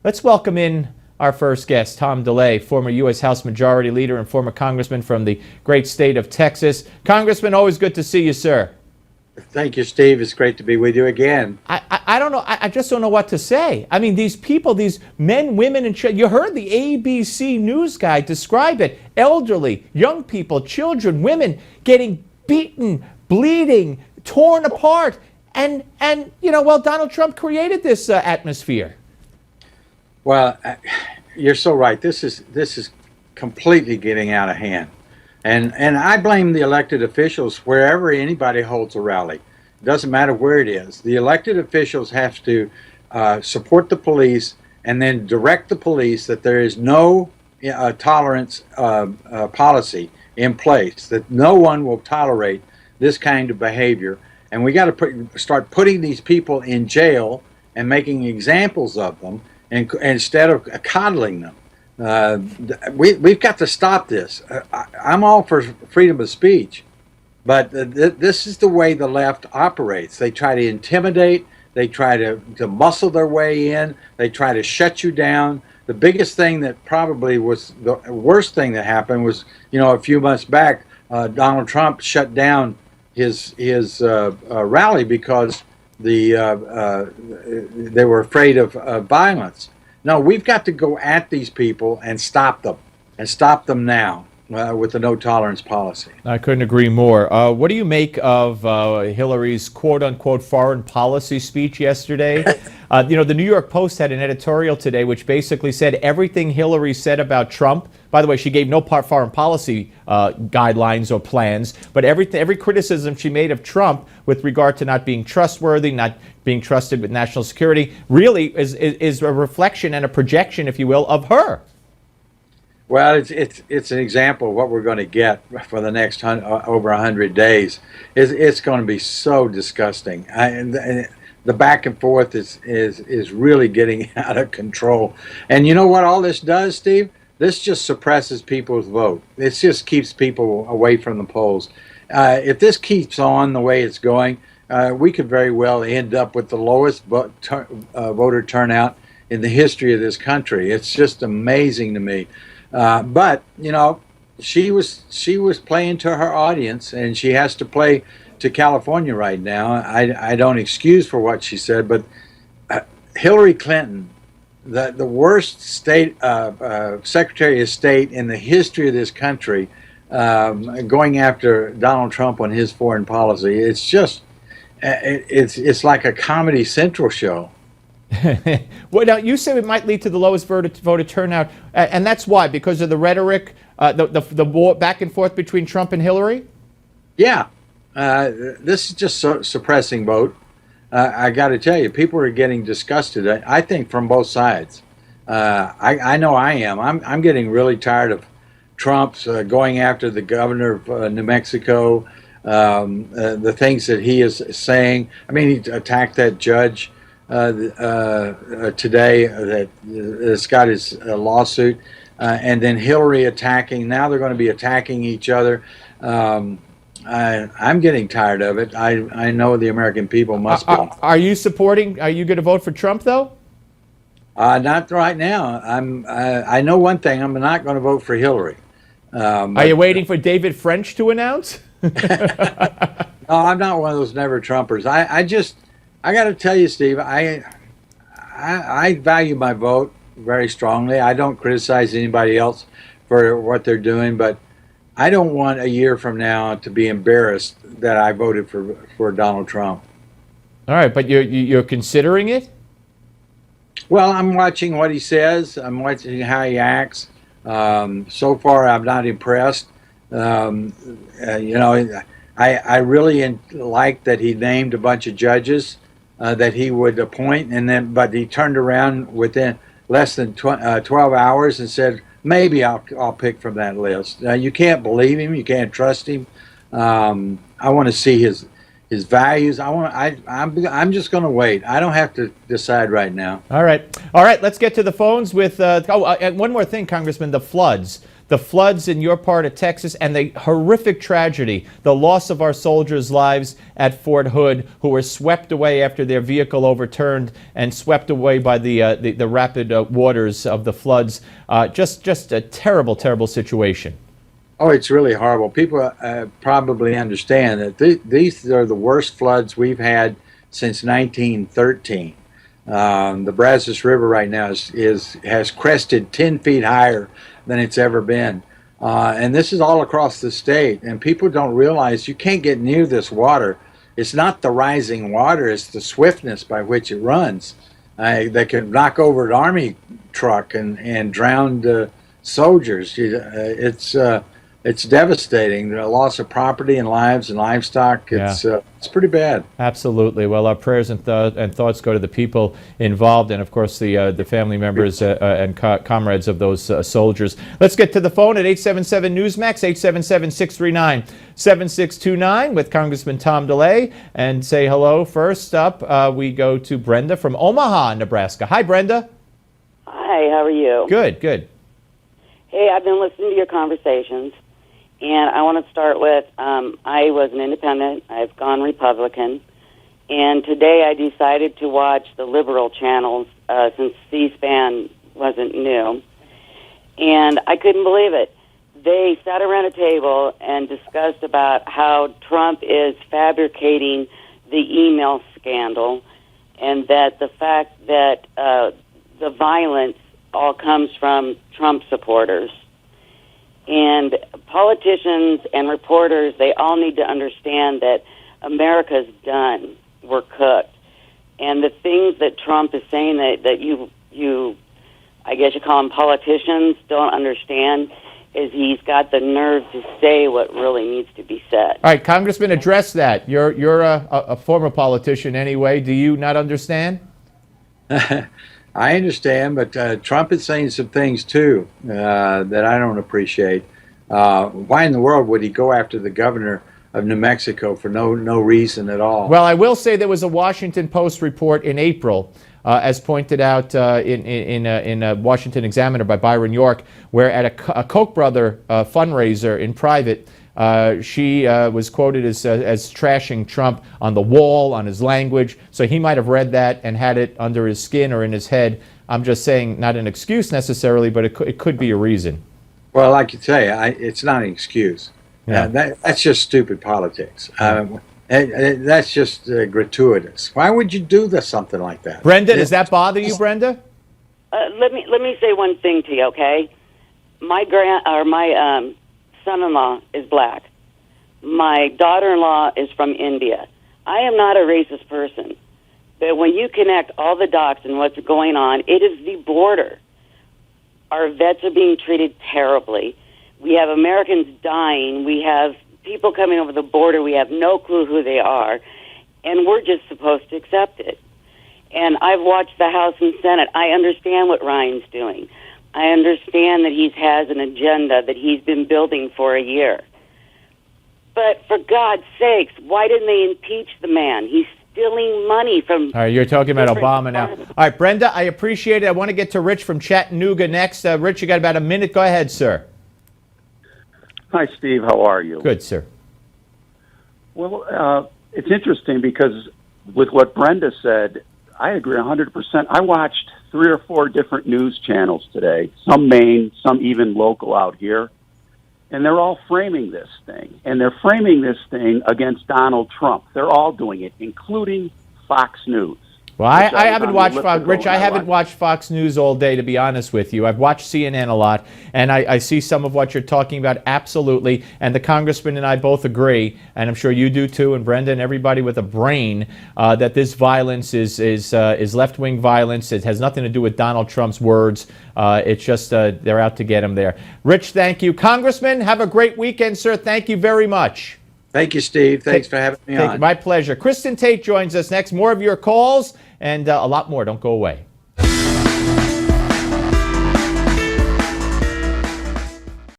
Let's welcome in our first guest, Tom DeLay, former U.S. House Majority Leader and former Congressman from the great state of Texas. Congressman, always good to see you, sir. Thank you, Steve. It's great to be with you again. I don't know. I just don't know what to say. I mean, these people, these men, women, and children, you heard the ABC News guy describe it. Elderly, young people, children, women getting beaten, bleeding, torn apart. And well, Donald Trump created this atmosphere. Well, you're so right. This is completely getting out of hand. And I blame the elected officials wherever anybody holds a rally. It doesn't matter where it is. The elected officials have to support the police and then direct the police that there is no tolerance policy in place, that no one will tolerate this kind of behavior. And we got to start putting these people in jail and making examples of them instead of coddling them. We've got to stop this. I'm all for freedom of speech, but this is the way the left operates. They try to intimidate. They try to muscle their way in. They try to shut you down. The biggest thing that probably was the worst thing that happened was, a few months back, Donald Trump shut down his rally because they were afraid of violence. No, we've got to go at these people and stop them now with the no tolerance policy. I couldn't agree more. What do you make of Hillary's quote-unquote foreign policy speech yesterday? The New York Post had an editorial today which basically said everything Hillary said about Trump. By the way, she gave no foreign policy guidelines or plans, but every criticism she made of Trump with regard to not being trustworthy, not being trusted with national security, really is a reflection and a projection, if you will, of her. Well, it's an example of what we're going to get for the next over 100 days. It's going to be so disgusting. The back and forth is really getting out of control. And you know what all this does, Steve? This just suppresses people's vote. It just keeps people away from the polls. If this keeps on the way it's going, we could very well end up with the lowest voter turnout in the history of this country. It's just amazing to me. But she was playing to her audience, and she has to play to California right now. I don't excuse for what she said, but Hillary Clinton, the worst state Secretary of State in the history of this country, going after Donald Trump on his foreign policy. It's just it's like a Comedy Central show. Well, now you say it might lead to the lowest voter turnout, and that's why, because of the rhetoric, the war back and forth between Trump and Hillary. Yeah, this is just suppressing vote. I got to tell you, people are getting disgusted. I think from both sides. I know I am. I'm getting really tired of Trump's going after the governor of New Mexico. The things that he is saying. I mean, he attacked that judge today that's got his lawsuit, and then Hillary attacking. Now they're going to be attacking each other. I'm getting tired of it. I know the American people must be. Are you supporting? Are you going to vote for Trump though? Not right now. I know one thing. I'm not going to vote for Hillary. Are you waiting for David French to announce? No, I'm not one of those never Trumpers. I got to tell you, Steve, I value my vote very strongly. I don't criticize anybody else for what they're doing, but I don't want a year from now to be embarrassed that I voted for Donald Trump. All right, but you're considering it? Well, I'm watching what he says. I'm watching how he acts. So far, I'm not impressed. I really like that he named a bunch of judges that he would appoint, but he turned around within less than 12 hours and said, maybe I'll pick from that list. You can't believe him. You can't trust him. I want to see his values. I'm just going to wait. I don't have to decide right now. All right. Let's get to the phones with. One more thing, Congressman. The floods the floods in your part of Texas, and the horrific tragedy, the loss of our soldiers' lives at Fort Hood, who were swept away after their vehicle overturned and swept away by the rapid waters of the floods. Just a terrible, terrible situation. Oh, it's really horrible. People probably understand that these are the worst floods we've had since 1913. The Brazos River right now has crested 10 feet higher than it's ever been. And this is all across the state. And people don't realize you can't get near this water. It's not the rising water, it's the swiftness by which it runs. They could knock over an army truck and drown soldiers. It's devastating. The loss of property and lives and livestock. It's pretty bad. Absolutely. Well, our prayers and thoughts go to the people involved, and of course the family members and comrades of those soldiers. Let's get to the phone at 877 Newsmax, 877-639-7629 with Congressman Tom DeLay, and say hello. First up, we go to Brenda from Omaha, Nebraska. Hi, Brenda. Hi. How are you? Good. Good. Hey, I've been listening to your conversations. And I want to start with, I was an independent. I've gone Republican. And today I decided to watch the liberal channels since C-SPAN wasn't new. And I couldn't believe it. They sat around a table and discussed about how Trump is fabricating the email scandal, and that the fact that the violence all comes from Trump supporters. And politicians and reporters, they all need to understand that America's done. We're cooked. And the things that Trump is saying that you I guess you call them politicians, don't understand, is he's got the nerve to say what really needs to be said. All right, Congressman, address that. You're a former politician anyway. Do you not understand? I understand, but Trump is saying some things too that I don't appreciate. Why in the world would he go after the governor of New Mexico for no reason at all? Well, I will say there was a Washington Post report in April, as pointed out in a Washington Examiner by Byron York, where at a Koch brother fundraiser in private, she was quoted as trashing Trump on the wall, on his language. So he might have read that and had it under his skin or in his head. I'm just saying, not an excuse necessarily, but it could be a reason. Well, like you say, it's not an excuse. Yeah. That's just stupid politics. That's just gratuitous. Why would you do something like that? Brenda, does that bother you, Brenda? Let me say one thing to you, okay? My son-in-law is black. My daughter-in-law is from India. I am not a racist person, but when you connect all the dots and what's going on, it is the border. Our vets are being treated terribly. We have Americans dying. We have people coming over the border. We have no clue who they are, and we're just supposed to accept it. And I've watched the House and Senate. I understand what Ryan's doing. I understand that he has an agenda that he's been building for a year. But for God's sakes, why didn't they impeach the man? He's stealing money from... All right, you're talking about Obama now. All right, Brenda, I appreciate it. I want to get to Rich from Chattanooga next. Rich, you got about a minute. Go ahead, sir. Hi, Steve. How are you? Good, sir. Well, it's interesting because with what Brenda said, I agree 100%. I watched 3 or 4 different news channels today, some main, some even local out here, and they're all framing this thing. And they're framing this thing against Donald Trump. They're all doing it, including Fox News. Well, I haven't watched Fox, Rich. I haven't watched Fox News all day, to be honest with you. I've watched CNN a lot, and I see some of what you're talking about, absolutely. And the congressman and I both agree, and I'm sure you do too, and Brenda and everybody with a brain, that this violence is left-wing violence. It has nothing to do with Donald Trump's words. It's just they're out to get him there. Rich, thank you. Congressman, have a great weekend, sir. Thank you very much. Thank you, Steve. Thanks for having me on. My pleasure. Kristen Tate joins us next. More of your calls and a lot more. Don't go away.